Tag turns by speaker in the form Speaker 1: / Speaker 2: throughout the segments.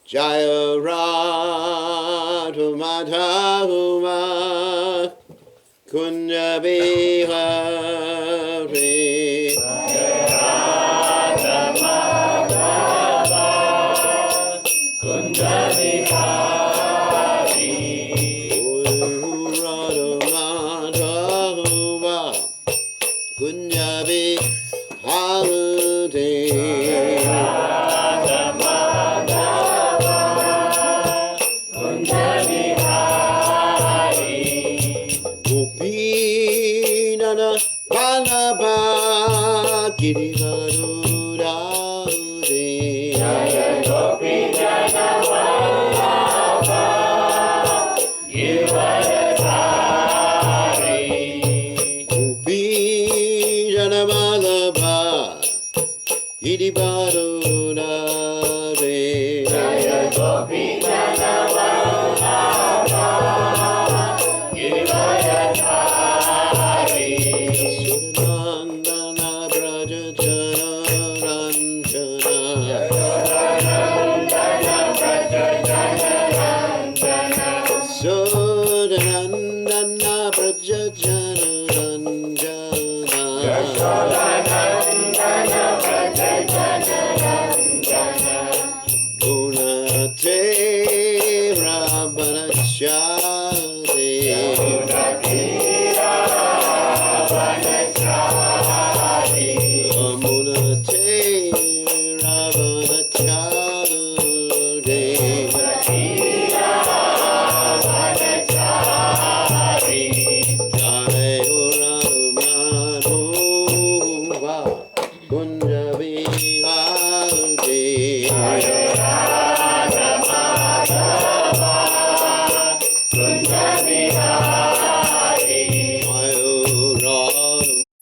Speaker 1: Jaya Radha Madhava Kunja Bihari.
Speaker 2: Radha Madhava Kunja Bihari.
Speaker 1: Radha Madhava Kunja Bihari.
Speaker 2: Radha Madhava Kunja Bihari.
Speaker 1: Gopinana Vallabha Girivarudade.
Speaker 2: Jaya Gopinana Vallabha Girivaradhari.
Speaker 1: Gopinana Vallabha Girivarudade.
Speaker 2: Jaya Gopinana Vallabha Girivaradhari.
Speaker 1: Sudanandana Braja Jana Ranjana.
Speaker 2: Nandana Braja Jana Ranjana.
Speaker 1: Sudanandana Braja Jana Ranjana.
Speaker 2: Nandana Braja Jana Ranjana.
Speaker 1: Gunate Rabanachade.
Speaker 2: Gunatira Vanachari.
Speaker 1: Amunate Rabanachade.
Speaker 2: Gunatira Vanachari.
Speaker 1: Jai Radha Kunja Bihari.
Speaker 2: Jaya Radha Madhava Kunja Bihari.
Speaker 1: Jai Radha Madhava Kunja Bihari.
Speaker 2: Radha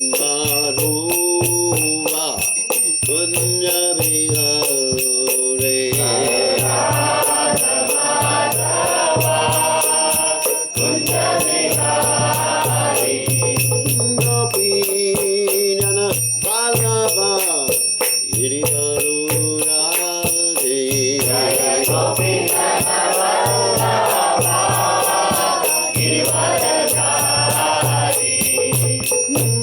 Speaker 2: Madhava Kunja Bihari.
Speaker 1: Gopinana Vallabha Girivarudade.
Speaker 2: Jaya Gopinana Vallabha Girivaradhari.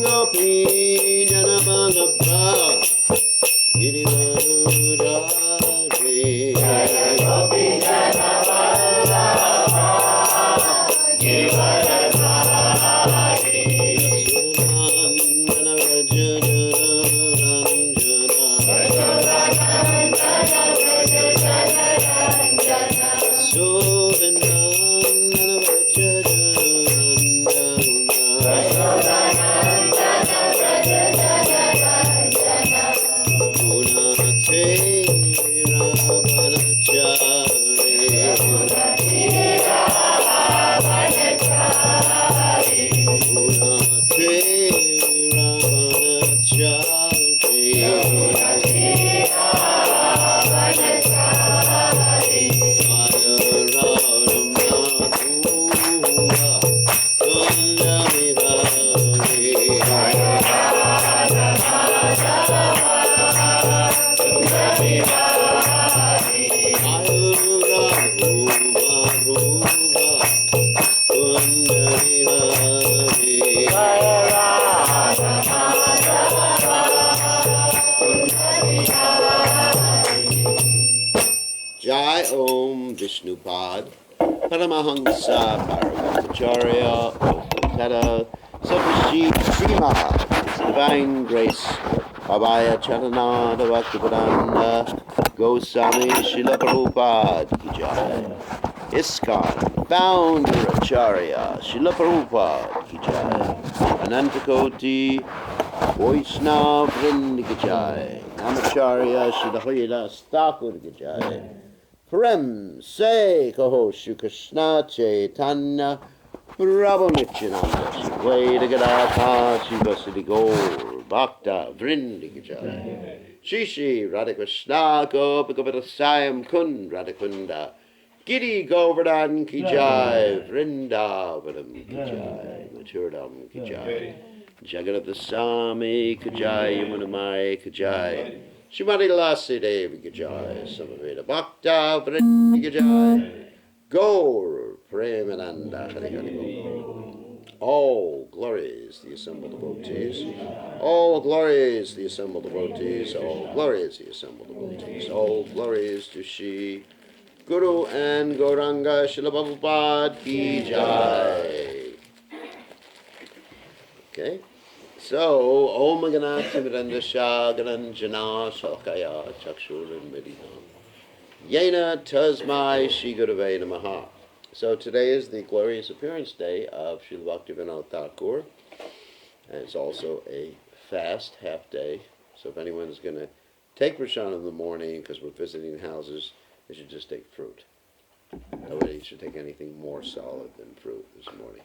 Speaker 1: Gopinana Vallabha Girivarudade.
Speaker 2: Jaya Gopinana Vallabha Girivaradhari.
Speaker 1: Sudanandana Braja Jana Ranjana.
Speaker 2: Nandana Braja Jana Ranjana.
Speaker 1: Sudanandana Braja Jana Ranjana.
Speaker 2: Nandana Braja Jana Ranjana.
Speaker 1: Gunate Rabanachare.
Speaker 2: Gunatira Vanachari.
Speaker 1: Gunate Rabanachare.
Speaker 2: Gunatira Vanachari.
Speaker 1: Jaya Radha Madhava Kunja Bihari.
Speaker 2: Jaya Radha Madhava Kunja Bihari.
Speaker 1: Jaya Radha Madhava Kunja Bihari.
Speaker 2: Jaya Radha Madhava Kunja Bihari.
Speaker 1: Jai Om Vishnupad Paramahansa Bhagavacharya Tata Sabashi Srimaha His Divine Grace Abhaya Charanada Bhaktivinode Goswami Srila Prabhupada Ki Jai. ISKCON Founder Acharya Srila Prabhupada Ki Jai. Anantakoti Vaishnava Vrind Ki Jai. Namacharya Srila Haridas Thakur Ki Jai. Prem Se Kaho Shri Krishna Chaitanya Prabhu Nityananda Shri Vaida Gadadha Shri Vasudhi Gaur Bhakta Vrindi Ki Jai. Shri Shri Radha Krishna Gopakapata Sayam Kund Radhakunda Giri Govardhan Ki Jai. Vrindavanam Ki Jai. Maturadam Ki Jai. Jagannath Swami Ki Jai. Yamunamai Ki Jai. Shrimati Lasi Devi Ki Jai, Samaveda Bhakta Vritti Ki Jai, Gaur Premananda Hari Hari Bol. All glories the assembled devotees, all glories the assembled devotees, all glories the assembled devotees, all glories to Shri Guru and Gauranga Srila Prabhupada Ki Jai. Okay, so Om Ganati Mirandasha Garanjana Salkaya Chakshuran Medina Yena Tasmai Shri Gurave Namaha. So today is the glorious appearance day of Srila Bhaktivinode Thakur, and it's also a fast half day. So if anyone's going to take prashad in the morning, because we're visiting houses, they should just take fruit. Nobody should take anything more solid than fruit this morning.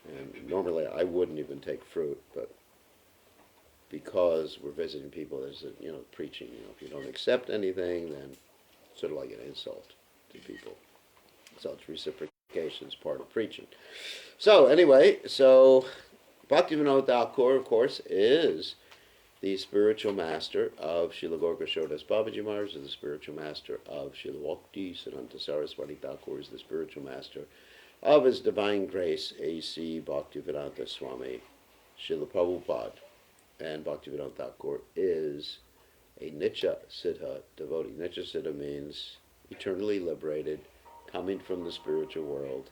Speaker 1: And normally I wouldn't even take fruit, but because we're visiting people, there's a, preaching. If you don't accept anything, then it's sort of like an insult to people. So it's reciprocation is part of preaching. So anyway, Bhaktivinode Thakur, of course, is the spiritual master of Srila Gaurkishore Babaji Maharaj, is the spiritual master of Srila Bhakti Siddhanta Saraswati Thakur, is the spiritual master of His Divine Grace, A.C. Bhaktivedanta Swami Srila Prabhupada. And Bhaktivinode Thakur is a Nitya Siddha devotee. Nitya Siddha means eternally liberated, coming from the spiritual world.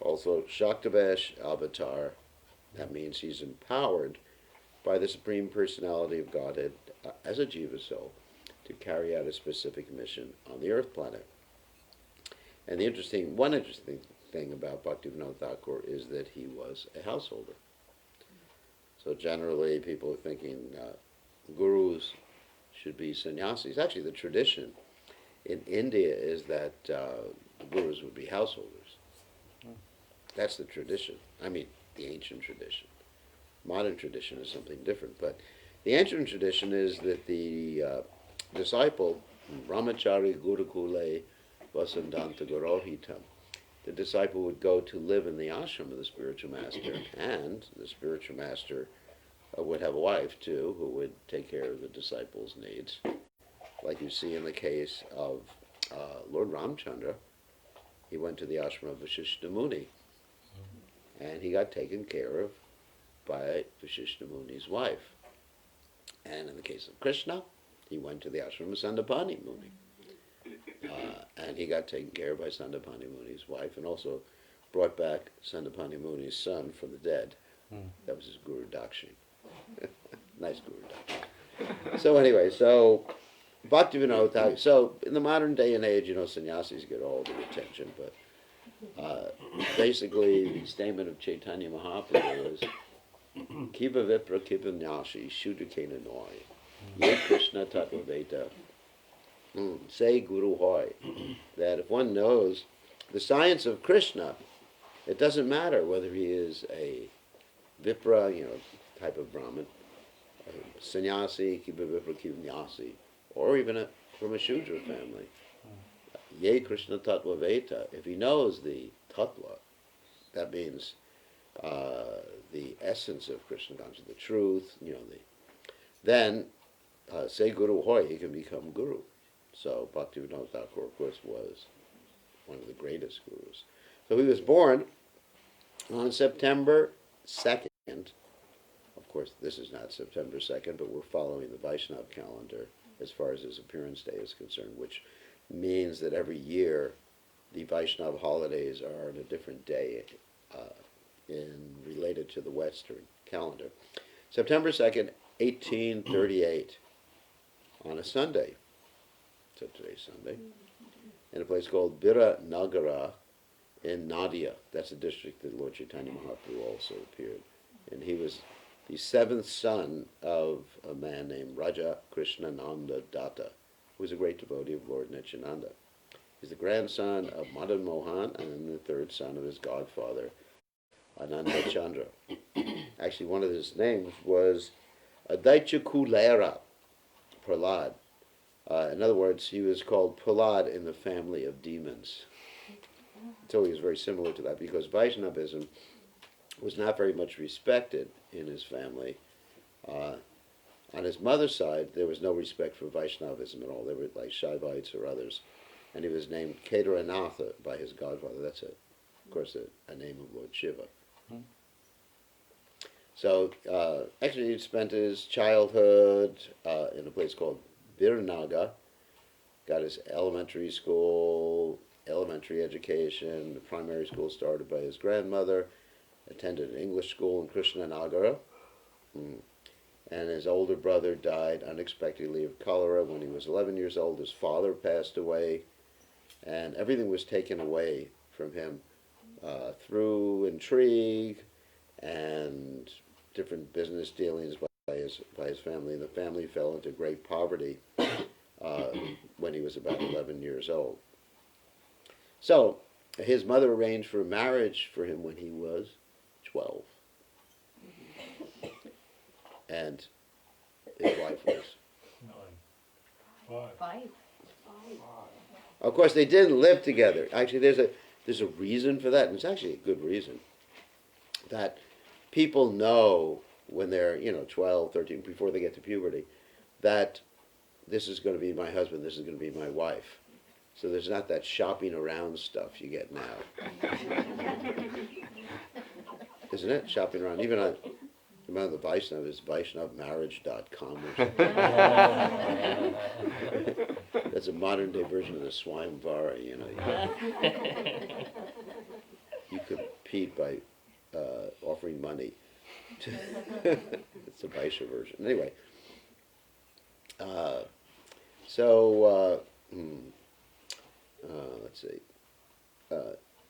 Speaker 1: Also, Shaktavesh Avatar, that means he's empowered by the Supreme Personality of Godhead as a Jiva soul to carry out a specific mission on the earth planet. And one interesting thing about Bhaktivinode Thakur is that he was a householder. So generally people are thinking gurus should be sannyasis. Actually, the tradition in India is that gurus would be householders. That's the tradition. I mean, the ancient tradition. Modern tradition is something different, but the ancient tradition is that the disciple, Brahmachari Gurukule Vasandanta Gurohitam, the disciple would go to live in the ashram of the spiritual master, and the spiritual master would have a wife too, who would take care of the disciple's needs. Like you see in the case of Lord Ramchandra, he went to the ashram of Vasishtha Muni, and he got taken care of by Vasishtha Muni's wife. And in the case of Krishna, he went to the ashram of Sandapani Muni, and he got taken care of by Sandapani Muni's wife, and also brought back Sandapani Muni's son from the dead. That was his Guru Dakshi. Nice Guru Dakshi. So anyway, Bhaktivinode Thakur. So in the modern day and age, sannyasis get all the attention, but basically the statement of Chaitanya Mahaprabhu is Kiva Vipra Kiva Nyashi Shudakena Noi Ye Krishna Tattva Veta Say Guru Hoy. That if one knows the science of Krishna, it doesn't matter whether he is a Vipra, type of Brahmin, a sannyasi, Kiva Vipra Kiva Nyasi, or even from a Shudra family. Ye Krishna Tattva Veta. If he knows the Tattva, that means the essence of Krishna consciousness, the truth, then say Guru Hoy, he can become Guru. So Bhaktivinode Thakur, of course, was one of the greatest gurus. So he was born on September 2nd. Of course, this is not September 2nd, but we're following the Vaishnava calendar as far as his appearance day is concerned, which means that every year the Vaishnava holidays are on a different day related to the Western calendar. September 2nd, 1838, on a Sunday. So today's Sunday. In a place called Bira Nagara in Nadia. That's a district that Lord Chaitanya Mahaprabhu also appeared. And he was the seventh son of a man named Raja Krishnananda Datta, who was a great devotee of Lord Nityananda. He's the grandson of Madan Mohan and the third son of his godfather, Ananda Chandra. Actually, one of his names was Adaichakulera Prahlad. In other words, he was called Prahlad in the family of demons. So he was very similar to that, because Vaishnavism was not very much respected in his family On his mother's side, there was no respect for Vaishnavism at all. They were like Shaivites or others. And he was named Kedaranatha by his godfather. That's, of course, a name of Lord Shiva. So, actually, he spent his childhood in a place called Virnaga, got his elementary education, the primary school started by his grandmother, attended an English school in Krishnanagara, and his older brother died unexpectedly of cholera when he was 11 years old. His father passed away, and everything was taken away from him through intrigue and different business dealings by his family. The family fell into great poverty when he was about 11 years old. So his mother arranged for a marriage for him when he was 12. And his wife was
Speaker 3: 5.
Speaker 1: Of course, they didn't live together. Actually, there's a reason for that, and it's actually a good reason. That people know when they're 12, 13, before they get to puberty, that this is going to be my husband, this is going to be my wife. So there's not that shopping around stuff you get now, isn't it? Shopping around, even on the Vaishnav is VaishnavMarriage.com or something. That's a modern day version of the Swayamvara, You compete by offering money. It's a Vaishya version. Anyway, let's see.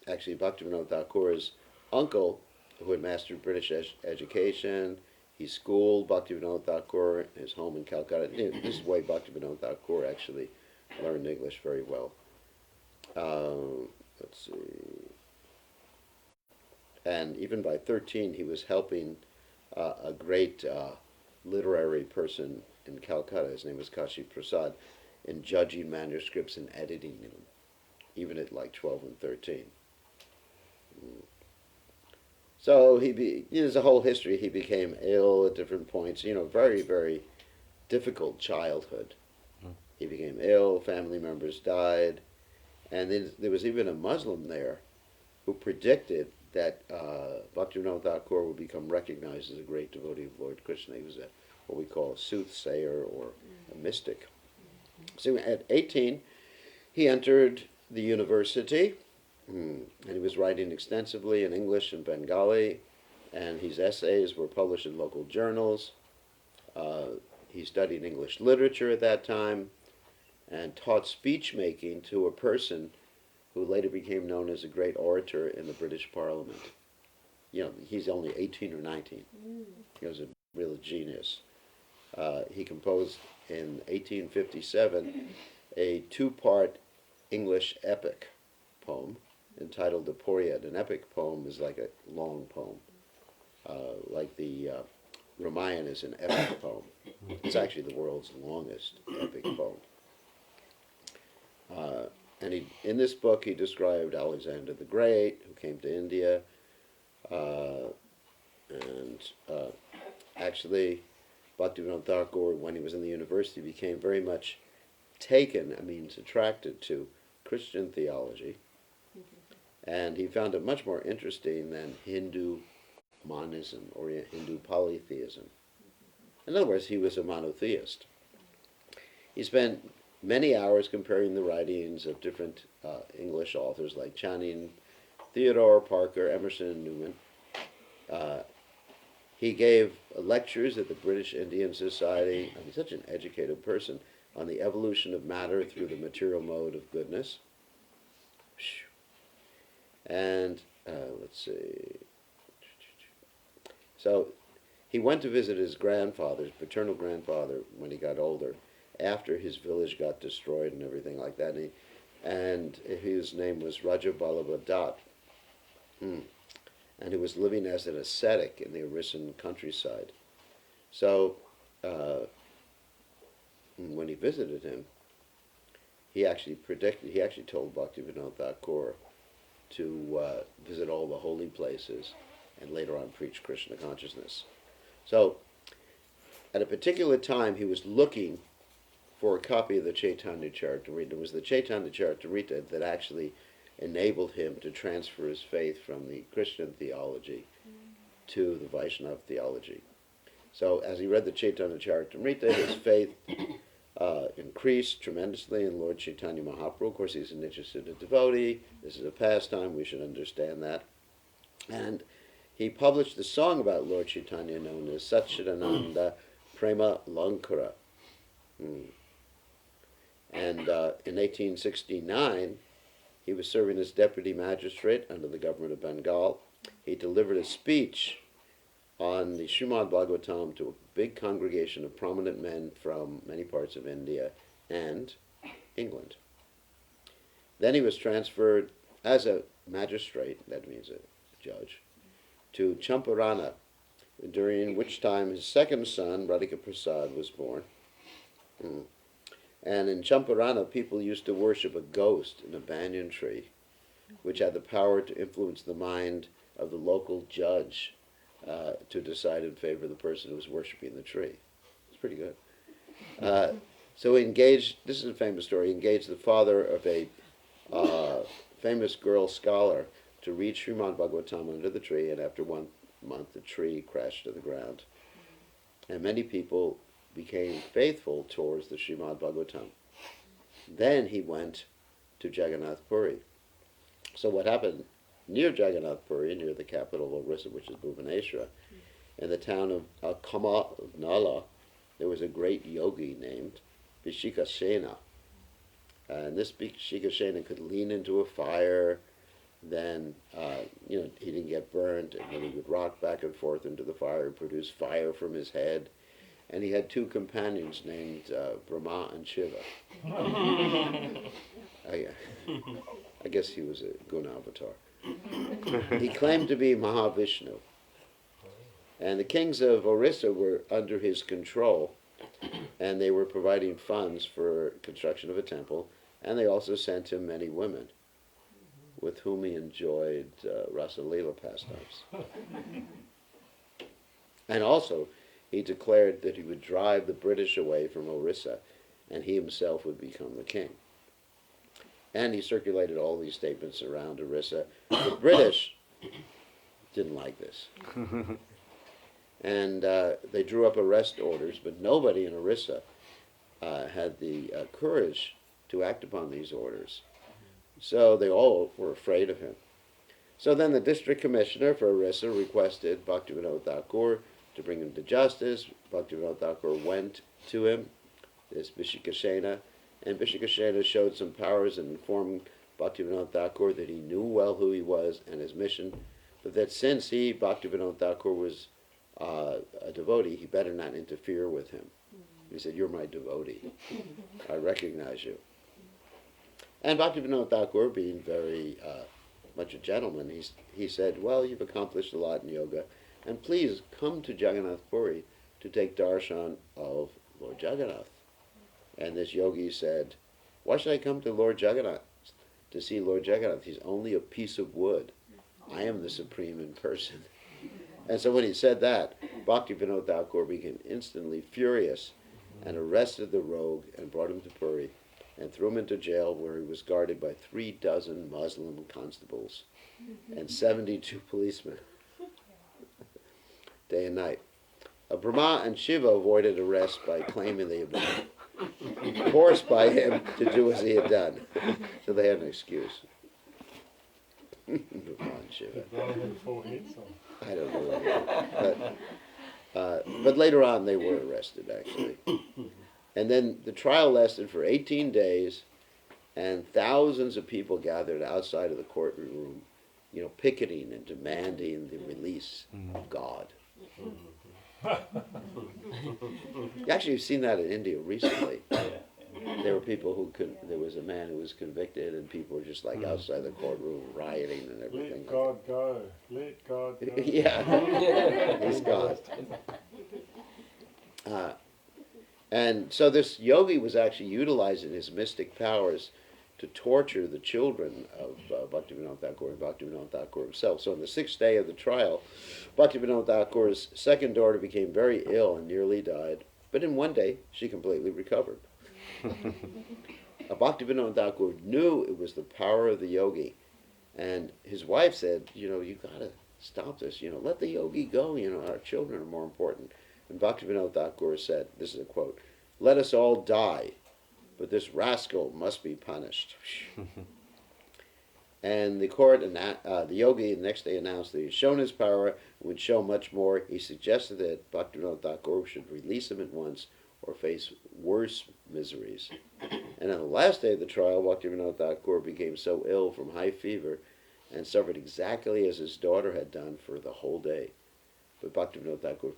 Speaker 1: Actually, Bhaktivinode Thakur's uncle, who had mastered British education, he schooled Bhaktivinode Thakur in his home in Calcutta. This is why Bhaktivinode Thakur actually learned English very well. Let's see. And even by 13, he was helping a great literary person in Calcutta. His name was Kashi Prasad, in judging manuscripts and editing them, even at like 12 and 13. So there's a whole history. He became ill at different points. Very, very difficult childhood. He became ill. Family members died, and then there was even a Muslim there who predicted that Bhaktivinode Thakur would become recognized as a great devotee of Lord Krishna. He was what we call a soothsayer or a mystic. So at 18, he entered the university, and he was writing extensively in English and Bengali, and his essays were published in local journals. He studied English literature at that time and taught speech making to a person who later became known as a great orator in the British Parliament. He's only 18 or 19. He was a real genius. He composed in 1857 a 2-part English epic poem entitled The Poriad. An epic poem is like a long poem, like the Ramayana is an epic poem. It's actually the world's longest epic poem. And in this book, he described Alexander the Great, who came to India, actually, Bhaktivinode Thakur, when he was in the university, became very much attracted to Christian theology, and he found it much more interesting than Hindu monism or Hindu polytheism. In other words, he was a monotheist. He spent many hours comparing the writings of different English authors like Channing, Theodore, Parker, Emerson, and Newman. He gave lectures at the British Indian Society. He's such an educated person, on the evolution of matter through the material mode of goodness. And let's see. So he went to visit his paternal grandfather, when he got older, after his village got destroyed and everything like that. And his name was Raja Ballabha Dutt. And he was living as an ascetic in the Orissan countryside. So when he visited him, he actually told Bhaktivinode Thakur to visit all the holy places and later on preach Krishna consciousness. So at a particular time he was looking for a copy of the Chaitanya Charitamrita. It was the Chaitanya Charitamrita that actually enabled him to transfer his faith from the Christian theology to the Vaishnava theology. So as he read the Chaitanya Charitamrita, his faith increased tremendously in Lord Chaitanya Mahaprabhu. Of course, he's an interested devotee. This is a pastime. We should understand that. And he published a song about Lord Chaitanya known as Satchidananda Prema Lankara. And in 1869, he was serving as deputy magistrate under the government of Bengal. He delivered a speech on the Srimad Bhagavatam to a big congregation of prominent men from many parts of India and England. Then he was transferred as a magistrate, that means a judge, to Champarana, during which time his second son, Radhika Prasad, was born. And in Champarana, people used to worship a ghost in a banyan tree, which had the power to influence the mind of the local judge to decide in favor of the person who was worshiping the tree. It's pretty good. So he engaged, this is a famous story, he engaged the father of a famous girl scholar to read Srimad Bhagavatam under the tree, and after 1 month the tree crashed to the ground. And many people became faithful towards the Srimad Bhagavatam. Then he went to Jagannath Puri. So what happened near Jagannath Puri, near the capital of Orissa, which is Bhubaneswara, in the town of Kama of Nala, there was a great yogi named Vishikasena. And this Vishikasena could lean into a fire, then he didn't get burnt, and then he would rock back and forth into the fire and produce fire from his head. And he had two companions named Brahma and Shiva. I guess he was a guna avatar. He claimed to be Mahavishnu. And the kings of Orissa were under his control, and they were providing funds for construction of a temple, and they also sent him many women with whom he enjoyed Rasa Leela pastimes. And also, he declared that he would drive the British away from Orissa, and he himself would become the king. And he circulated all these statements around Orissa. The British didn't like this. And they drew up arrest orders, but nobody in Orissa had the courage to act upon these orders. So they all were afraid of him. So then the district commissioner for Orissa requested Bhaktivinode Thakur to bring him to justice. Bhaktivinode Thakur went to him, this Vishikasena, and Vishikasena showed some powers and informed Bhaktivinode Thakur that he knew well who he was and his mission, but that since he, Bhaktivinode Thakur, was a devotee, he better not interfere with him. He said, "You're my devotee. I recognize you." And Bhaktivinode Thakur, being very much a gentleman, he said, "Well, you've accomplished a lot in yoga, and please come to Jagannath Puri to take darshan of Lord Jagannath." And this yogi said, "Why should I come to Lord Jagannath to see Lord Jagannath? He's only a piece of wood. I am the supreme in person." And so when he said that, Bhaktivinode Thakur became instantly furious and arrested the rogue and brought him to Puri and threw him into jail, where he was guarded by 36 Muslim constables and 72 policemen day and night. Brahma and Shiva avoided arrest by claiming they had been forced by him to do as he had done. So they had an excuse. Brahma and Shiva. I don't know. But later on they were arrested, actually. And then the trial lasted for 18 days, and thousands of people gathered outside of the courtroom, picketing and demanding the release of God. Actually, you've seen that in India recently. There were people there was a man who was convicted, and people were just like outside the courtroom rioting and everything.
Speaker 3: Let God go. Let God go.
Speaker 1: Yeah, he's gone. And so this yogi was actually utilizing his mystic powers to torture the children of Bhaktivinoda Thakur and Bhaktivinoda Thakur himself. So on the sixth day of the trial, Bhaktivinoda Thakur's second daughter became very ill and nearly died. But in one day, she completely recovered. Bhaktivinoda Thakur knew it was the power of the yogi. And his wife said, you got to stop this. Let the yogi go. Our children are more important. And Bhaktivinoda Thakur said, this is a quote, "Let us all die, but this rascal must be punished." And the court and the yogi the next day announced that he had shown his power and would show much more. He suggested that Bhaktivinoda Thakur should release him at once or face worse miseries. And on the last day of the trial, Bhaktivinoda Thakur became so ill from high fever and suffered exactly as his daughter had done for the whole day. But Bhaktivinoda Thakur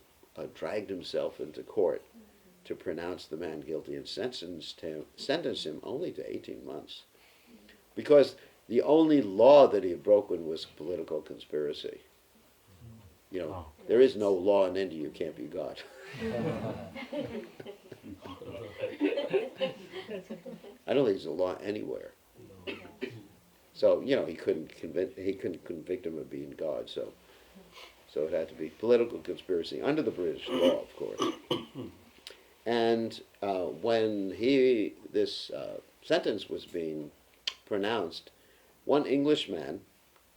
Speaker 1: dragged himself into court to pronounce the man guilty and sentenced him only to 18 months. Because the only law that he had broken was political conspiracy. There is no law in India, you can't be God. I don't think there's a law anywhere. So, he couldn't convict him of being God, so it had to be political conspiracy under the British law, of course. And when this sentence was being pronounced, one Englishman,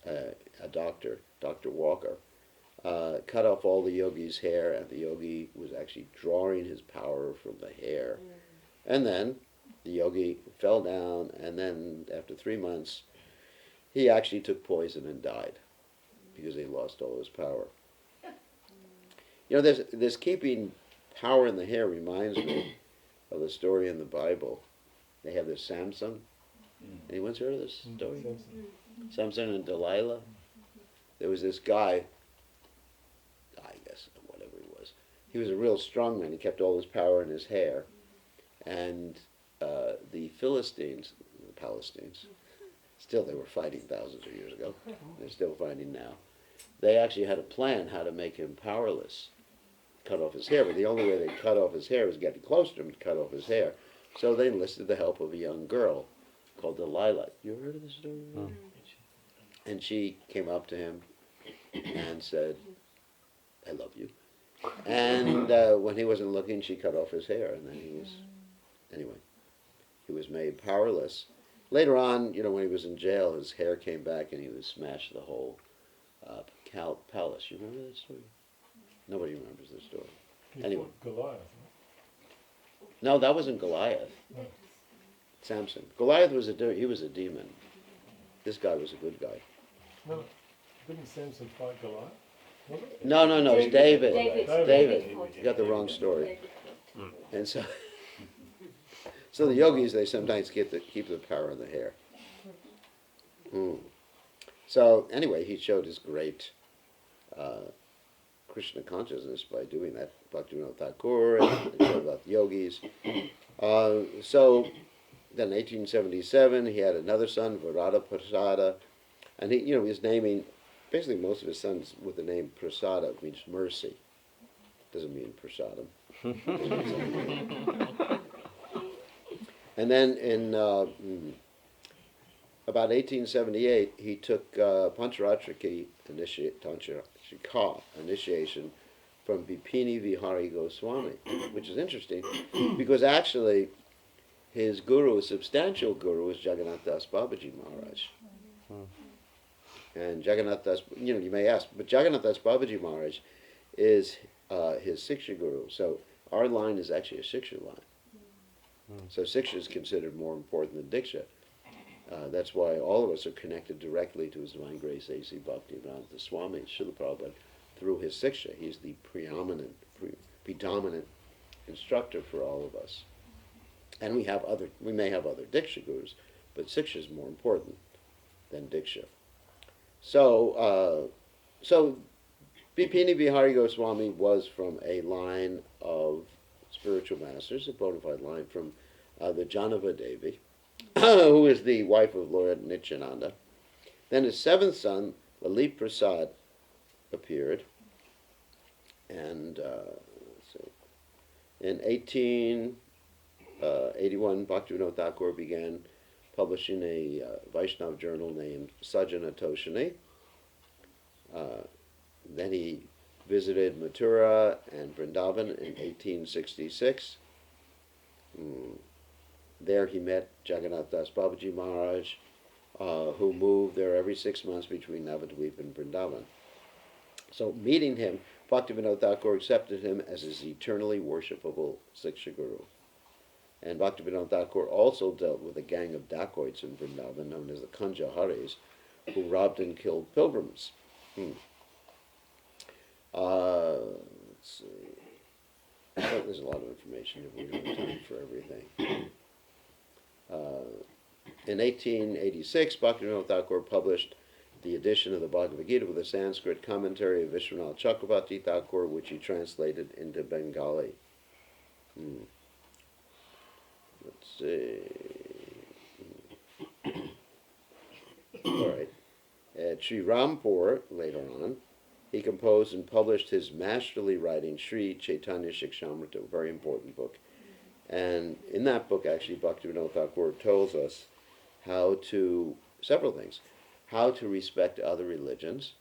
Speaker 1: a doctor, Dr. Walker, cut off all the yogi's hair, and the yogi was actually drawing his power from the hair. And then the yogi fell down, and then after 3 months, he actually took poison and died because he lost all his power. This keeping power in the hair reminds me of the story in the Bible. They have this Samson. Anyone's heard of this story? Samson and Delilah. There was this guy, I guess, whatever he was. He was a real strong man. He kept all his power in his hair. And the Philistines, the Palestinians, still they were fighting thousands of years ago. They're still fighting now. They actually had a plan how to make him powerless, cut off his hair. But the only way they cut off his hair was getting close to him to cut off his hair. So they enlisted the help of a young girl called Delilah. You ever heard of this story? Oh. And she came up to him and said, "I love you." And when he wasn't looking, she cut off his hair, and then he was made powerless. Later on, when he was in jail, his hair came back and he would smash the whole palace. You remember that story? Nobody remembers the story. Anyway.
Speaker 3: Goliath.
Speaker 1: No, that wasn't Goliath. Samson. Goliath was a demon. This guy was a good guy.
Speaker 3: No, didn't Samson fight Goliath? Was it?
Speaker 1: No, it's David.
Speaker 3: David.
Speaker 1: You got the wrong story. And so the yogis, they sometimes keep the power in the hair. So anyway, he showed his great Krishna consciousness by doing that. Bhaktivinoda Thakur, and he showed about the yogis. So then 1877, he had another son, Varada Prasada, and he was naming basically most of his sons with the name Prasada, which means mercy. Doesn't mean prasadam. And then in about 1878, he took Pancharatrika initiation from Bipini Vihari Goswami, which is interesting because actually his guru, his substantial guru, was Jagannath Das Babaji Maharaj. And Jagannath Das, you may ask, but Jagannath Das Babaji Maharaj is his Siksha guru. So our line is actually a Siksha line. So Siksha is considered more important than Diksha. That's why all of us are connected directly to His Divine Grace A.C. Bhaktivinode Swami, Srila Prabhupada, through his Siksha. He's the predominant instructor for all of us. And we may have other Diksha gurus, but Siksha is more important than Diksha. So Bipini Vihari Goswami was from a line of spiritual masters, a bona fide line from the Janava Devi, who is the wife of Lord Nityananda. Then his seventh son, Lalit Prasad, appeared, and in 1881, Bhaktivinoda Thakur began publishing a Vaishnava journal named Sajjana Toshini. Then he visited Mathura and Vrindavan in 1866. There he met Jagannath Das Babaji Maharaj, who moved there every 6 months between Navadvip and Vrindavan. So meeting him, Bhaktivinode Thakur accepted him as his eternally worshipable Siksha Guru. And Bhaktivinode Thakur also dealt with a gang of dacoits in Vrindavan known as the Kanjaharis, who robbed and killed pilgrims. Let's see. Oh, there's a lot of information if we don't have time for everything. In 1886, Bhaktivinode Thakur published the edition of the Bhagavad Gita with a Sanskrit commentary of Vishwanath Chakravarti Thakur, which he translated into Bengali. Let's see. All right. At Sri Rampur, later on, he composed and published his masterly writing, Sri Chaitanya Shikshamrita, a very important book. And in that book, actually, Bhaktivinode Thakur tells us several things, how to respect other religions.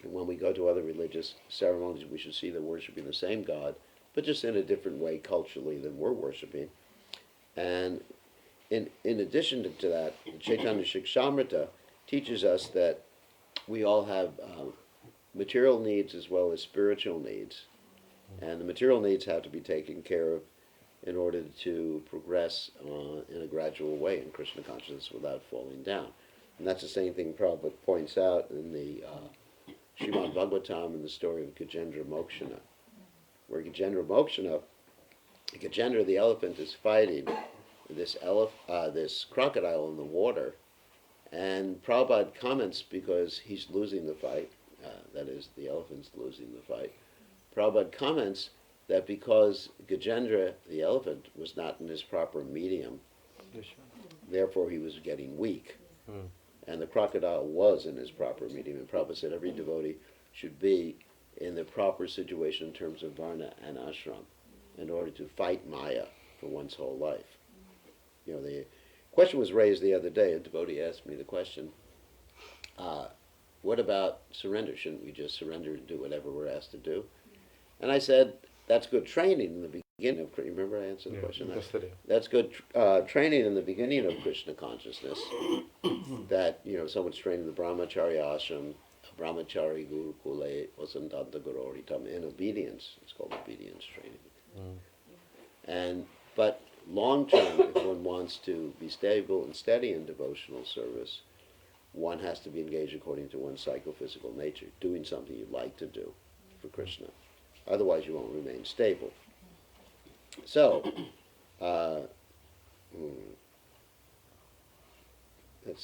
Speaker 1: And when we go to other religious ceremonies, we should see they're worshiping the same God, but just in a different way culturally than we're worshiping. And in addition to that, Chaitanya Shikshamrita teaches us that we all have material needs as well as spiritual needs. And the material needs have to be taken care of in order to progress in a gradual way in Krishna consciousness without falling down. And that's the same thing Prabhupada points out in the Srimad Bhagavatam in the story of Gajendra Mokshana, where Gajendra the elephant is fighting this crocodile in the water, and Prabhupada comments because he's losing the fight, that is, the elephant's losing the fight. Prabhupada comments that because Gajendra, the elephant, was not in his proper medium, therefore he was getting weak. And the crocodile was in his proper medium. And Prabhupada said every devotee should be in the proper situation in terms of varna and ashram in order to fight Maya for one's whole life. You know, the question was raised the other day. A devotee asked me the question, what about surrender? Shouldn't we just surrender and do whatever we're asked to do? And I said, that's good training in the beginning of, remember I answered the question? That's good training in the beginning of Krishna consciousness, that, you know, someone's training the brahmachari ashram, brahmachari guru kule, vasantanta guroritam, in obedience. It's called obedience training. But long term, if one wants to be stable and steady in devotional service, one has to be engaged according to one's psychophysical nature, doing something you like to do for Krishna. Otherwise, you won't remain stable. So, let's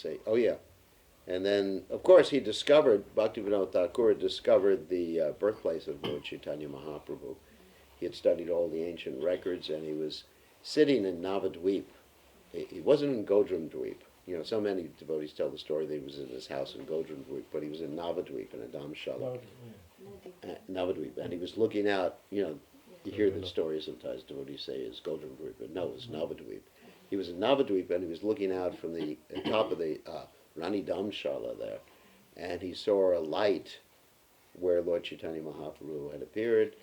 Speaker 1: see. Oh, yeah. And then, of course, Bhaktivinode Thakur discovered the birthplace of Lord Chaitanya Mahaprabhu. He had studied all the ancient records, and he was sitting in Navadvip. He wasn't in Godramdvip. You know, so many devotees tell the story that he was in his house in Godramdvip, but he was in Navadvip, in a Dhamshala. Navadvip. And he was looking out, you know, you hear the story sometimes, devotees say it's Godramdvip, but no, it's Navadvip. He was in Navadvip, and he was looking out from the top of the Rani Dhamshala there, and he saw a light where Lord Chaitanya Mahaprabhu had appeared,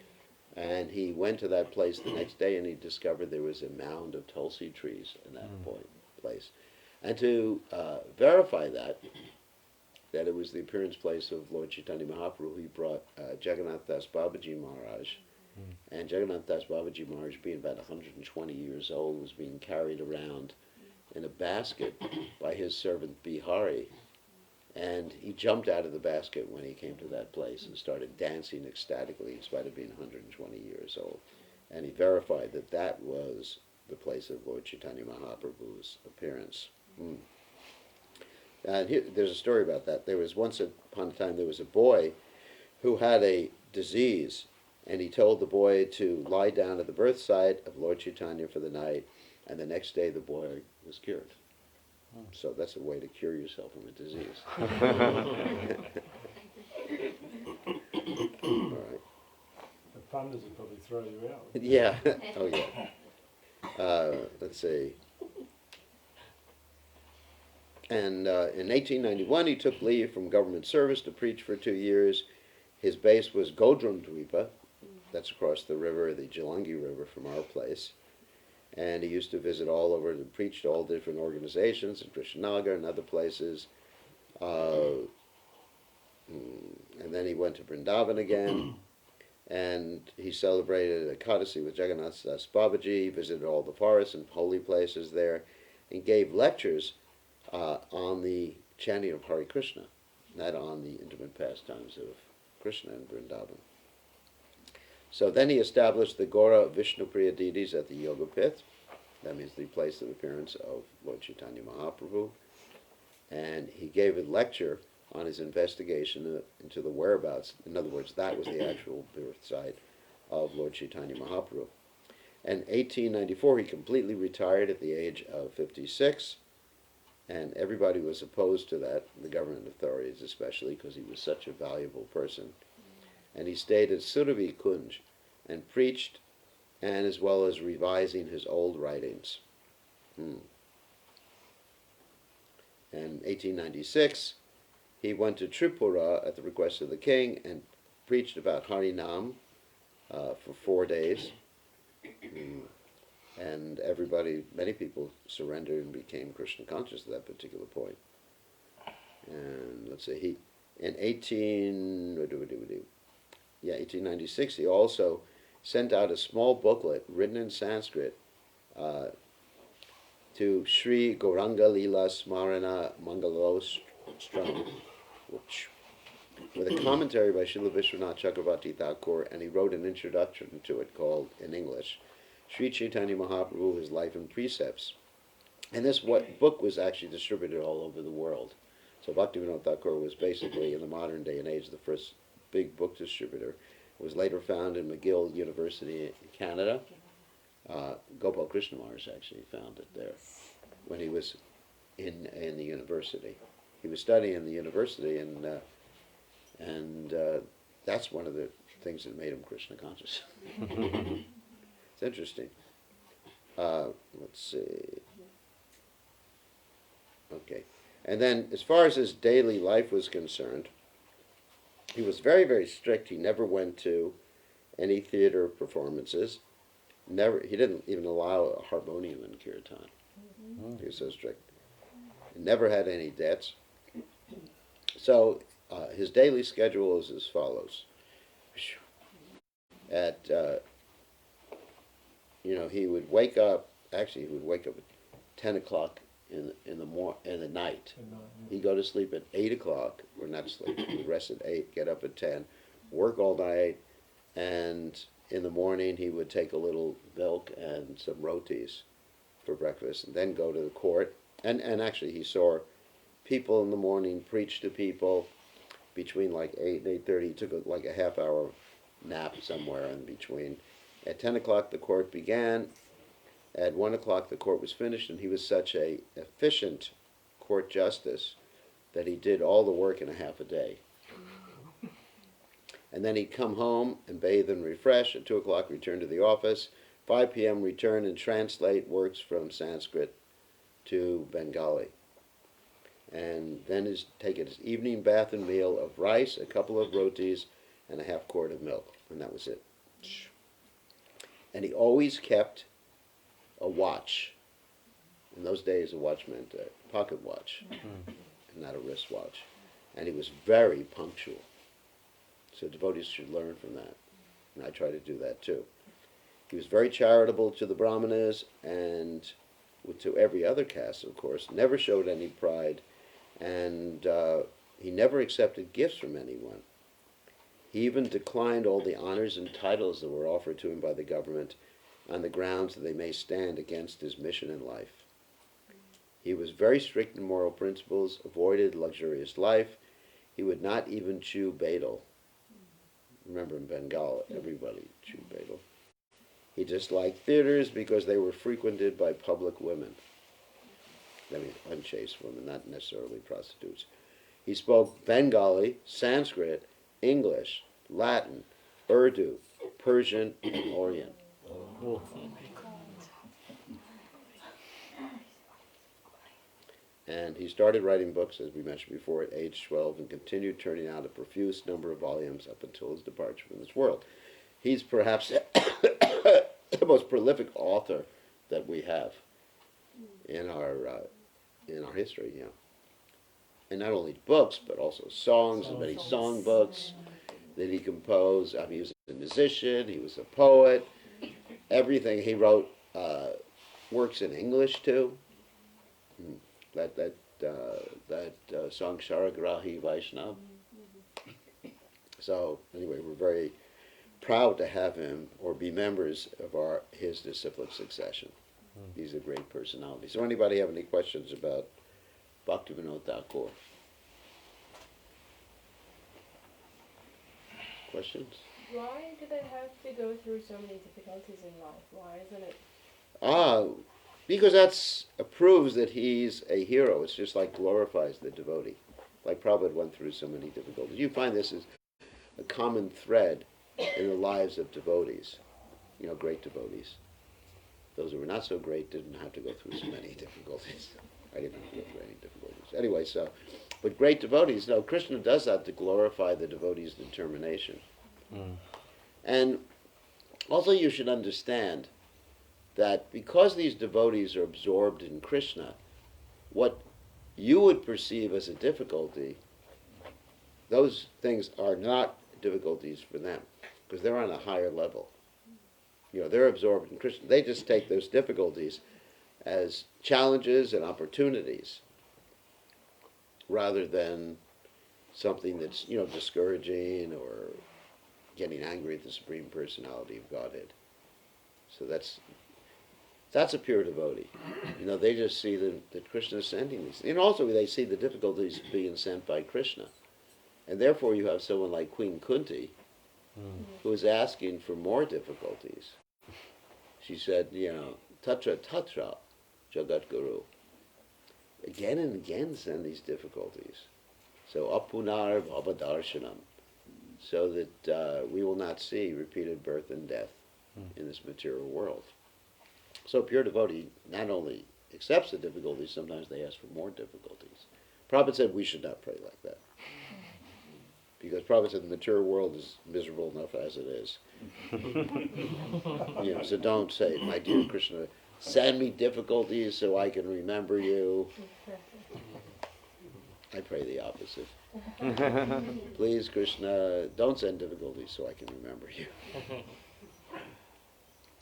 Speaker 1: and he went to that place the next day, and he discovered there was a mound of tulsi trees in that place. And to verify that it was the appearance place of Lord Chaitanya Mahaprabhu, he brought Jagannath Das Babaji Maharaj. And Jagannath Das Babaji Maharaj, being about 120 years old, was being carried around in a basket by his servant Bihari. And he jumped out of the basket when he came to that place and started dancing ecstatically in spite of being 120 years old. And he verified that that was the place of Lord Chaitanya Mahaprabhu's appearance. And here, there's a story about that. There was once upon a time, there was a boy who had a disease, and he told the boy to lie down at the birth site of Lord Chaitanya for the night, and the next day the boy was cured. So that's a way to cure yourself from a disease. All right.
Speaker 3: The pandas would probably throw you out.
Speaker 1: Yeah. Oh, yeah. Let's see. And in 1891, he took leave from government service to preach for 2 years. His base was Godrumdwipa, that's across the river, the Jalangi River from our place. And he used to visit all over and preach to all different organizations in Krishnanagar and other places. And then he went to Vrindavan again, and he celebrated Ekadasi with Jagannath Das Babaji, visited all the forests and holy places there, and gave lectures on the chanting of Hare Krishna, not on the intimate pastimes of Krishna in Vrindavan. So then he established the Gora Vishnupriya deities at the Yoga Pit. That means the place of appearance of Lord Chaitanya Mahaprabhu. And he gave a lecture on his investigation into the whereabouts. In other words, that was the actual birth site of Lord Chaitanya Mahaprabhu. In 1894, he completely retired at the age of 56, and everybody was opposed to that, the government authorities especially, because he was such a valuable person. And he stayed at Surabhi Kunj and preached, and as well as revising his old writings. In 1896, he went to Tripura at the request of the king and preached about Harinam for 4 days. And many people surrendered and became Krishna conscious at that particular point. And let's see, in 1896, he also sent out a small booklet written in Sanskrit to Sri Gauranga Lila Smarana Mangalostram, with a commentary by Srila Vishwanath Chakravarti Thakur, and he wrote an introduction to it called, in English, Sri Chaitanya Mahaprabhu, His Life and Precepts. And this book was actually distributed all over the world. So Bhaktivinode Thakur was basically, in the modern day and age, the first big book distributor. It was later found in McGill University in Canada. Gopal Krishna Maharaj actually found it there when he was in the university. He was studying in the university, and that's one of the things that made him Krishna conscious. It's interesting. Let's see. Okay. And then, as far as his daily life was concerned, he was very, very strict. He never went to any theater performances. He didn't even allow a harmonium in kirtan. He was so strict. He never had any debts. So his daily schedule is as follows. He would wake up. Actually, he would wake up at 10 o'clock in the night. He'd go to sleep at 8 o'clock, or not sleep. He'd rest at 8, get up at 10, work all night, and in the morning he would take a little milk and some rotis for breakfast, and then go to the court. And actually, he saw people in the morning preach to people between like 8 and 8:30. He took like a half-hour nap somewhere in between. At 10 o'clock, the court began. At 1 o'clock, the court was finished, and he was such a efficient court justice that he did all the work in a half a day. And then he'd come home and bathe and refresh. At 2 o'clock, return to the office. 5 p.m., return and translate works from Sanskrit to Bengali. And then take his evening bath and meal of rice, a couple of rotis, and a half quart of milk. And that was it. And he always kept a watch. In those days, a watch meant a pocket watch, not a wristwatch. And he was very punctual. So devotees should learn from that. And I try to do that too. He was very charitable to the brahmanas and to every other caste, of course. Never showed any pride. And he never accepted gifts from anyone. He even declined all the honors and titles that were offered to him by the government on the grounds that they may stand against his mission in life. He was very strict in moral principles, avoided luxurious life. He would not even chew betel. Remember, in Bengal, everybody chewed betel. He disliked theaters because they were frequented by public women. I mean, unchaste women, not necessarily prostitutes. He spoke Bengali, Sanskrit, English, Latin, Urdu, Persian, and Orient. And he started writing books, as we mentioned before, at age 12 and continued turning out a profuse number of volumes up until his departure from this world. He's perhaps the most prolific author that we have in our history, And not only books, but also songs and many song books that he composed. I mean, he was a musician, he was a poet. Everything he wrote works in English too. That song Sharagrahi Vaishnav. So anyway, we're very proud to have him or be members of his disciplic succession. He's a great personality. So anybody have any questions about Bhaktivinode Thakur? Questions?
Speaker 4: Why do they have to go through so many difficulties in life? Why isn't it?
Speaker 1: Because that proves that he's a hero. It's just like glorifies the devotee. Like Prabhupada went through so many difficulties. You find this is a common thread in the lives of devotees, great devotees. Those who were not so great didn't have to go through so many difficulties. I didn't have to go through any difficulties. Anyway, but great devotees, no, Krishna does that to glorify the devotee's determination. And also you should understand that because these devotees are absorbed in Krishna, what you would perceive as a difficulty, those things are not difficulties for them, because they're on a higher level. They're absorbed in Krishna. They just take those difficulties as challenges and opportunities, rather than something that's, discouraging or getting angry at the Supreme Personality of Godhead. So that's a pure devotee. They just see that Krishna is sending these. And also they see the difficulties being sent by Krishna. And therefore you have someone like Queen Kunti, who is asking for more difficulties. She said, Tatra Tatra Jagat Guru. Again and again send these difficulties. So apunar bhavadarshanam. So that we will not see repeated birth and death in this material world. So pure devotee not only accepts the difficulties, sometimes they ask for more difficulties. Prabhupada said we should not pray like that. Because Prabhupada said the material world is miserable enough as it is. So don't say, my dear Krishna, send me difficulties so I can remember you. I pray the opposite. Please, Krishna, don't send difficulties so I can remember you.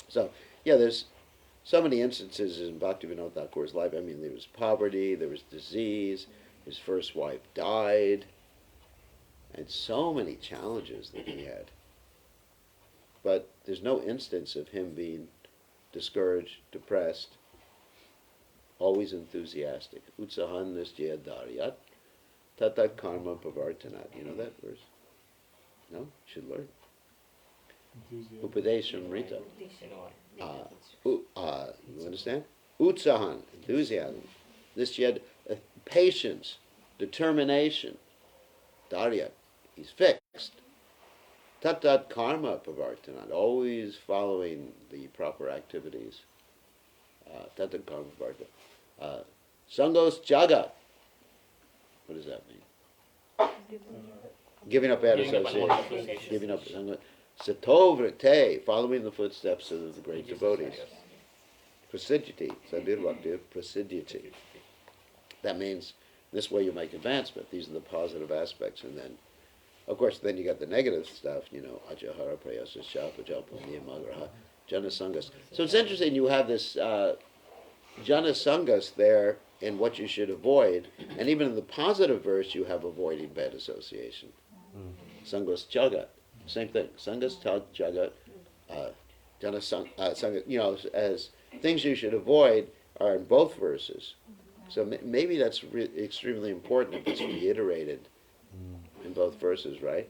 Speaker 1: So, there's so many instances in Bhaktivinode Thakur's life. I mean, there was poverty, there was disease, his first wife died, and so many challenges that he had. But there's no instance of him being discouraged, depressed, always enthusiastic. Utsahan nisjaya daryat tata karma pavartanat. You know that verse? No? You should learn. Upadesham Rita. You understand? Utsahan, enthusiasm. Nisjaya, patience, determination. Daryat, he's fixed. Tat karma pavartanat, always following the proper activities. Tat karma pavartanat. Sangos jagat. What does that mean? Giving up bad association. Giving up sangha. Satovrate, following the footsteps of the great devotees. Prasiddhiti, Sabirvakti, prasiddhiti. That means this way you make advancement. These are the positive aspects. And then, of course, then you got the negative stuff, ajahara, prayasa, shapa, japa, niyamagraha, janasangas. So it's interesting you have this janasangas there in what you should avoid. And even in the positive verse, you have avoiding bad association. Sangas jagat, same thing. Sangas jagat, janasangas, as things you should avoid are in both verses. So maybe that's extremely important if it's reiterated in both verses, right?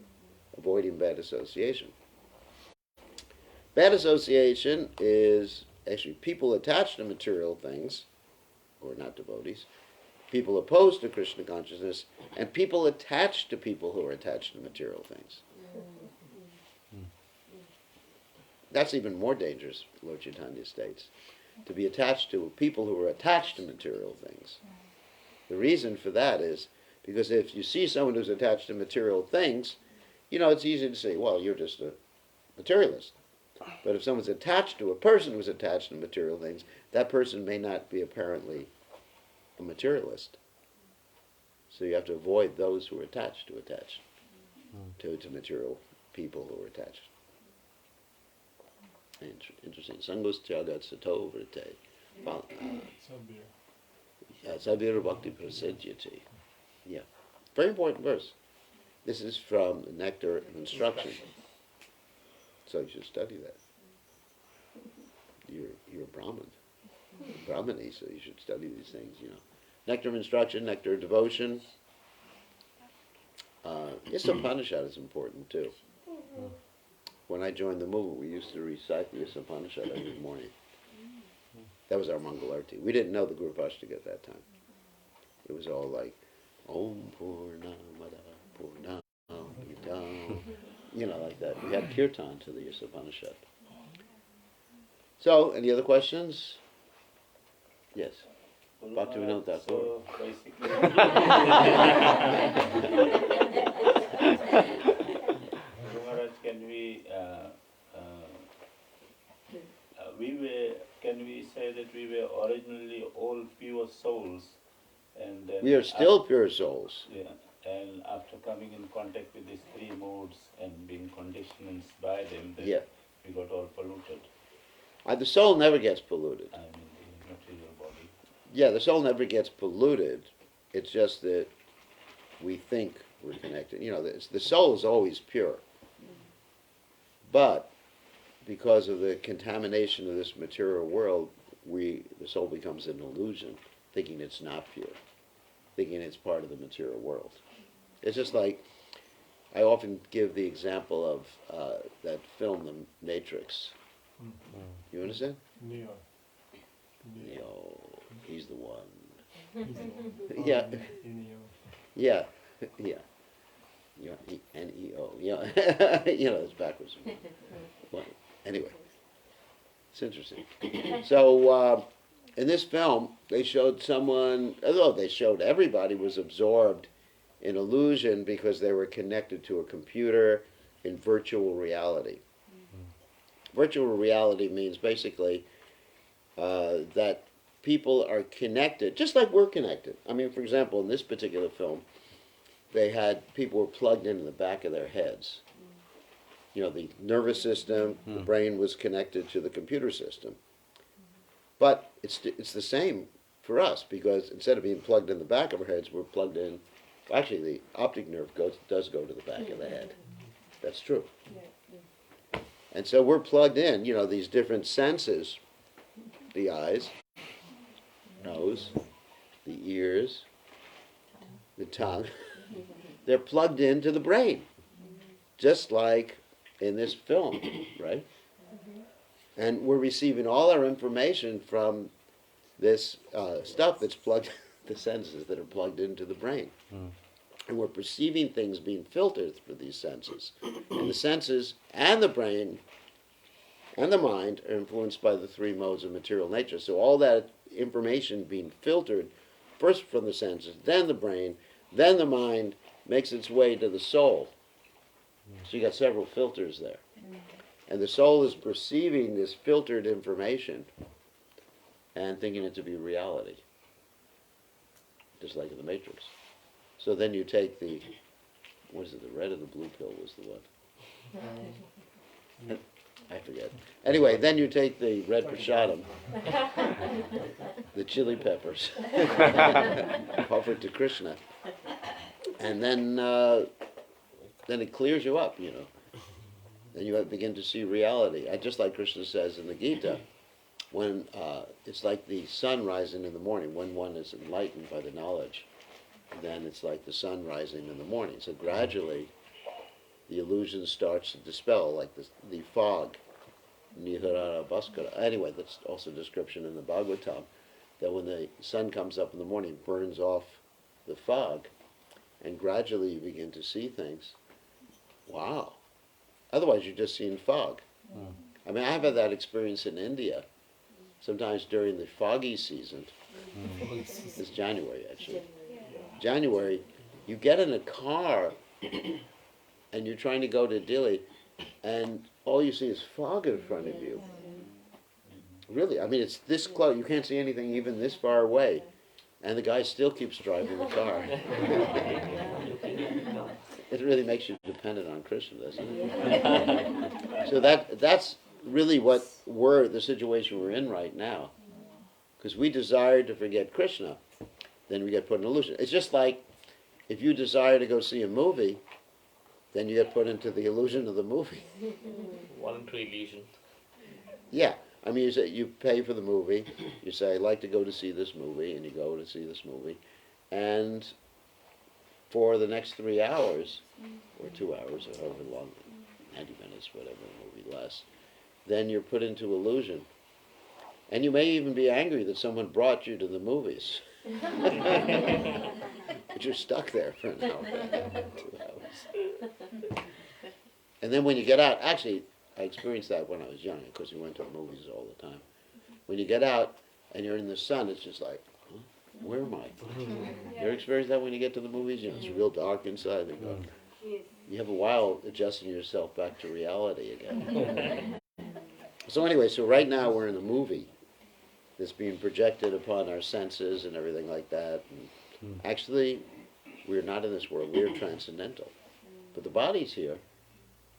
Speaker 1: Avoiding bad association. Bad association is actually people attached to material things, or not devotees, people opposed to Krishna consciousness, and people attached to people who are attached to material things. That's even more dangerous, Lord Chaitanya states, to be attached to people who are attached to material things. The reason for that is because if you see someone who's attached to material things, it's easy to say, well, you're just a materialist. But if someone's attached to a person who's attached to material things, that person may not be apparently a materialist. So you have to avoid those who are attached to material people who are attached. Interesting. Sangos tyagat sato vrite. Sabir bhakti prasedyate. Yeah. Very important verse. This is from the Nectar of Instruction. So you should study that. You're a Brahmin. Brahmini, so you should study these things, Nectar of Instruction, Nectar of Devotion. Yes, Upanishad is important too. When I joined the movement, we used to recite the Upanishad every morning. That was our Mangalarti. We didn't know the Guru Pashtag at that time. It was all like, Om Purnamada Purnamidam, like that. We had kirtan to the Upanishad. So, any other questions? Yes. Bhaktivinode Thakur.
Speaker 2: So basically, Maharaj, can we say that we were originally all pure souls, and then
Speaker 1: We are still pure souls.
Speaker 2: yeah, and after coming in contact with these three modes and being conditioned by them, then
Speaker 1: Yeah.
Speaker 2: we got all polluted.
Speaker 1: The soul never gets polluted.
Speaker 2: I mean, the material body.
Speaker 1: Yeah, the soul never gets polluted. It's just that we think we're connected. The soul is always pure. But because of the contamination of this material world, the soul becomes an illusion, thinking it's not pure, thinking it's part of the material world. It's just like, I often give the example of that film, The Matrix. You understand?
Speaker 3: Neo.
Speaker 1: He's the one.
Speaker 3: He's the one.
Speaker 1: Yeah.
Speaker 3: Neo.
Speaker 1: Yeah, yeah. N-E-O. Yeah, it's backwards. Well, anyway, it's interesting. So, in this film, they showed someone, although they showed everybody was absorbed in illusion because they were connected to a computer in virtual reality. Virtual reality means basically that people are connected, just like we're connected. I mean, for example, in this particular film, people were plugged into the back of their heads. The nervous system, the brain was connected to the computer system. But it's the same for us, because instead of being plugged in the back of our heads, we're plugged in. Actually, the optic nerve does go to the back of the head. That's true. And so we're plugged in, these different senses, the eyes, nose, the ears, the tongue, they're plugged into the brain, just like in this film, right? And we're receiving all our information from this stuff that's plugged, the senses that are plugged into the brain. And we're perceiving things being filtered through these senses. And the senses and the brain and the mind are influenced by the three modes of material nature. So all that information being filtered, first from the senses, then the brain, then the mind, makes its way to the soul. So you got several filters there. And the soul is perceiving this filtered information and thinking it to be reality. Just like in the Matrix. So then you take the red or the blue pill was the one? I forget. Anyway, then you take the red prasadam, the chili peppers, offered to Krishna, and then it clears you up, Then you begin to see reality. Just like Krishna says in the Gita, when it's like the sun rising in the morning, when one is enlightened by the knowledge, then it's like the sun rising in the morning. So gradually, the illusion starts to dispel, like the fog, Niharara Bhaskara. Anyway, that's also a description in the Bhagavatam, that when the sun comes up in the morning, it burns off the fog, and gradually you begin to see things. Wow. Otherwise, you're just seeing fog. I mean, I've had that experience in India, sometimes during the foggy season. It's January, actually. January, you get in a car and you're trying to go to Dili, and all you see is fog in front of you. Really, I mean, it's this close. You can't see anything even this far away, and the guy still keeps driving the car. It really makes you dependent on Krishna, doesn't it? So that's really what the situation we're in right now. Because we desire to forget Krishna, then we get put in illusion. It's just like if you desire to go see a movie, then you get put into the illusion of the movie.
Speaker 5: Voluntary illusion.
Speaker 1: Yeah. I mean, you pay for the movie, you say, I'd like to go to see this movie, and you go to see this movie, and for the next 3 hours, or 2 hours, or however long, 90 minutes, whatever the movie lasts, then you're put into illusion. And you may even be angry that someone brought you to the movies. But you're stuck there for an hour, 2 hours. And then when you get out, actually, I experienced that when I was young, because we went to the movies all the time. When you get out and you're in the sun, it's just like, huh? Where am I? You ever experience that when you get to the movies? You know, it's real dark inside. You have a while adjusting yourself back to reality again. So anyway, so right now we're in a movie that's being projected upon our senses and everything like that. And actually, we're not in this world. We're transcendental. But the body's here.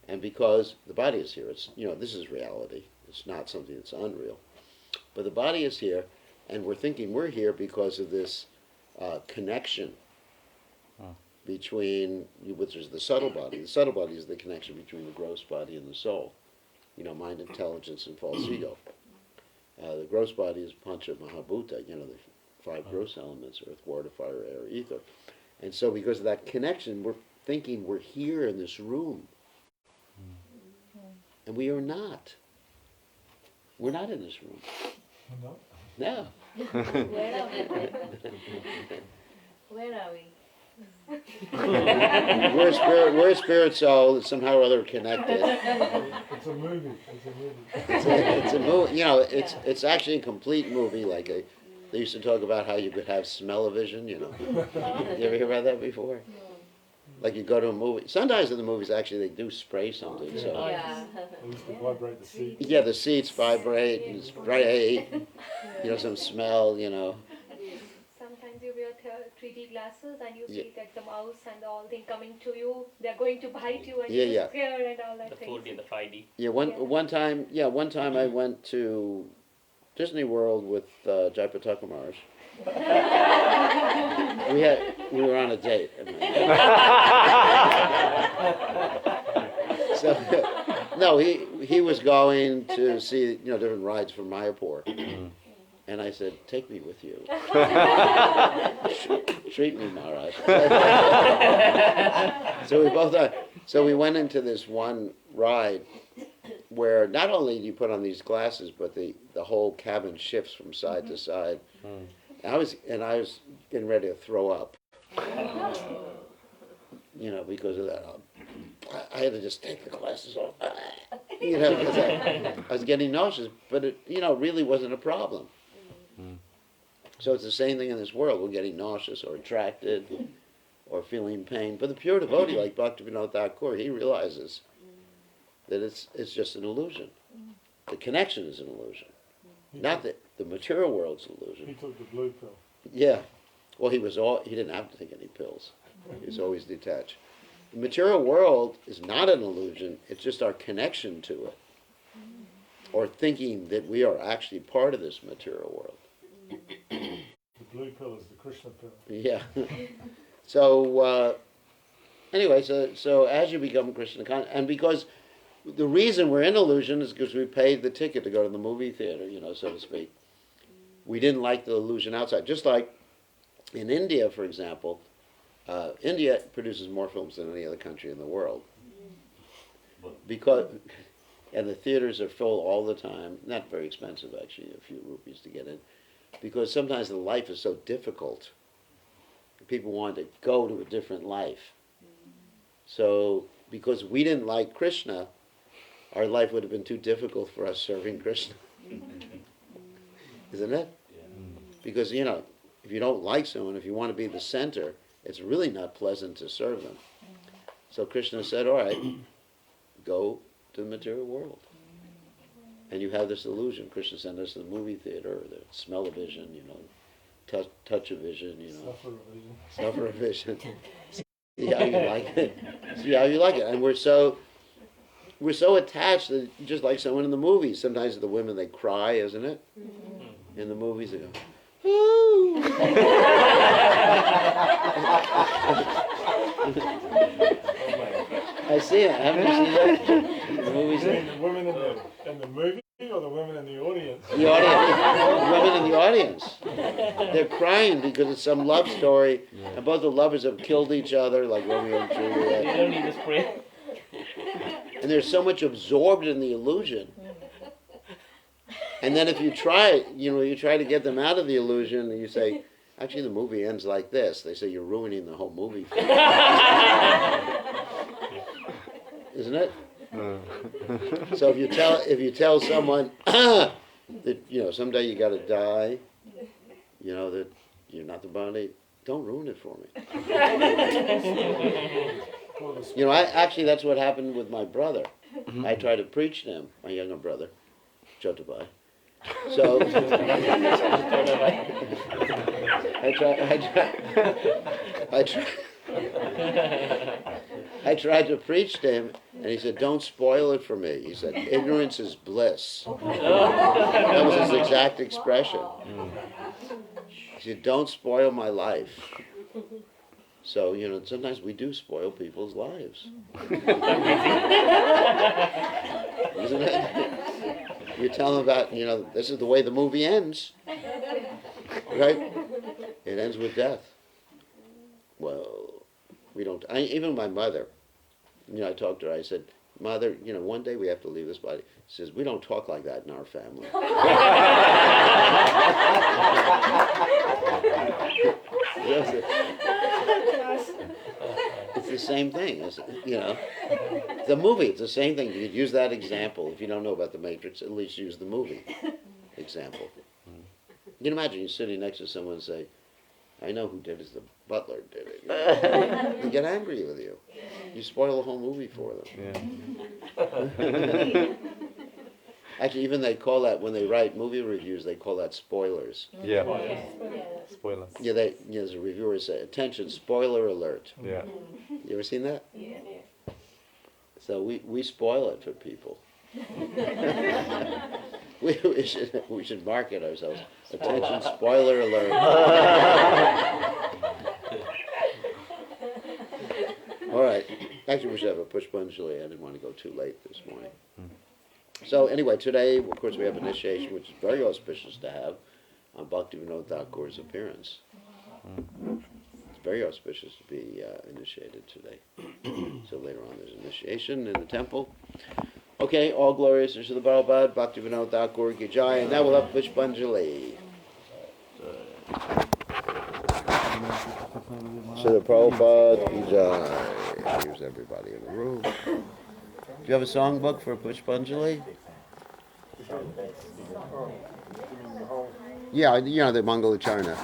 Speaker 1: And because the body is here, it's, this is reality. It's not something that's unreal. But the body is here, and we're thinking we're here because of this connection between, which is the subtle body. The subtle body is the connection between the gross body and the soul. Mind, intelligence, and false ego. The gross body is Pancha Mahabhuta, the 5 gross elements, earth, water, fire, air, ether. And so because of that connection, we're thinking we're here in this room. And we are not. We're not in this room.
Speaker 3: No.
Speaker 1: No.
Speaker 6: Where are we? Where are we?
Speaker 1: We're a spirit soul that's somehow or other connected.
Speaker 3: It's a movie.
Speaker 1: It's a movie. It's actually a complete movie. Like they used to talk about how you could have smell-o-vision. You ever hear about that before? Like you go to a movie. Sometimes in the movies, actually, they do spray something. So
Speaker 6: Yeah.
Speaker 3: They used to vibrate the seat.
Speaker 1: yeah, the seats vibrate and spray. Some smell.
Speaker 7: Sometimes you wear 3D glasses and you see that the mouse and the all thing coming to you, they're going to bite you and you're scared and all that
Speaker 5: The
Speaker 7: thing.
Speaker 5: 4D, the 5D.
Speaker 1: Yeah, one time I went to Disney World with Jayapataka Maharaj. We were on a date. So no, he was going to see different rides from Mayapur, and I said, "Take me with you. Treat me, Maharaj." So we went into this one ride where not only do you put on these glasses, but the whole cabin shifts from side to side. I was getting ready to throw up, because of that. I had to just take the glasses off, because I was getting nauseous. But it, really wasn't a problem. So it's the same thing in this world. We're getting nauseous or attracted or feeling pain. But the pure devotee, like Bhaktivinode Thakur, he realizes that it's just an illusion. The connection is an illusion. Not that the material world's an illusion.
Speaker 3: He took the blue pill.
Speaker 1: Yeah. Well, he didn't have to take any pills. He was always detached. The material world is not an illusion. It's just our connection to it. Or thinking that we are actually part of this material world.
Speaker 3: The blue pill is the Krishna pill.
Speaker 1: Yeah. So, anyway, so as you become Krishna conscious, and because the reason we're in illusion is because we paid the ticket to go to the movie theater, so to speak. We didn't like the illusion outside. Just like in India, for example, India produces more films than any other country in the world. And the theaters are full all the time. Not very expensive, actually, a few rupees to get in. Because sometimes the life is so difficult. People want to go to a different life. So, because we didn't like Krishna, our life would have been too difficult for us serving Krishna. Isn't it? Because, if you don't like someone, if you want to be the center, it's really not pleasant to serve them. So Krishna said, all right, go to the material world. And you have this illusion. Krishna sent us to the movie theater, the smell-o-vision, touch-o-vision, suffer-o-vision. See how you like it. See how you like it. And we're so attached that just like someone in the movies. Sometimes the women, they cry, isn't it? Mm-hmm. In the movies they go, ooh. I see it. Haven't you seen that? The movies.
Speaker 3: The women in the movie or the women in the audience?
Speaker 1: The audience. The women in the audience. They're crying because it's some love story, and both the lovers have killed each other, like Romeo and Juliet.
Speaker 5: You don't need to spray.
Speaker 1: And they're so much absorbed in the illusion. And then if you try, you try to get them out of the illusion, and you say, actually the movie ends like this. They say you're ruining the whole movie for them. Isn't it? So if you tell someone that someday you got to die, that you're not the body, don't ruin it for me. Actually that's what happened with my brother. I tried to preach to him, my younger brother, Chotabai. So I tried to preach to him, and he said, don't spoil it for me. He said, ignorance is bliss. That was his exact expression. He said, don't spoil my life. So, sometimes we do spoil people's lives. Isn't it? You tell them about, this is the way the movie ends. Right? It ends with death. Well, we don't, even my mother, I talked to her, I said, Mother, one day we have to leave this body. She says, we don't talk like that in our family. It's the same thing, the movie, it's the same thing. You could use that example. If you don't know about the Matrix, at least use the movie example. You can imagine you sitting next to someone and say, I know who did it, the butler did it. They get angry with you. You spoil the whole movie for them. Yeah. Actually, even they call that, when they write movie reviews, they call that spoilers.
Speaker 8: Yeah. Spoilers.
Speaker 1: Yeah, as a reviewer say, attention, spoiler alert.
Speaker 8: Yeah.
Speaker 1: You ever seen that?
Speaker 6: Yeah.
Speaker 1: So we spoil it for people. we should market ourselves. Attention, spoiler alert. All right. Actually, we should have a Pushpanjali. I didn't want to go too late this morning. So anyway, today, of course, we have initiation, which is very auspicious to have on Bhaktivinode Thakur's appearance. It's very auspicious to be initiated today. So later on, there's initiation in the temple. Okay, all glorious to the Prabhupada, Bhaktivinode Thakur ki jai, and now we'll have Pushpanjali. So the Prabhupada ki jai. Here's everybody in the room. Do you have a songbook for Pushpanjali? Yeah, the Mangala Charna.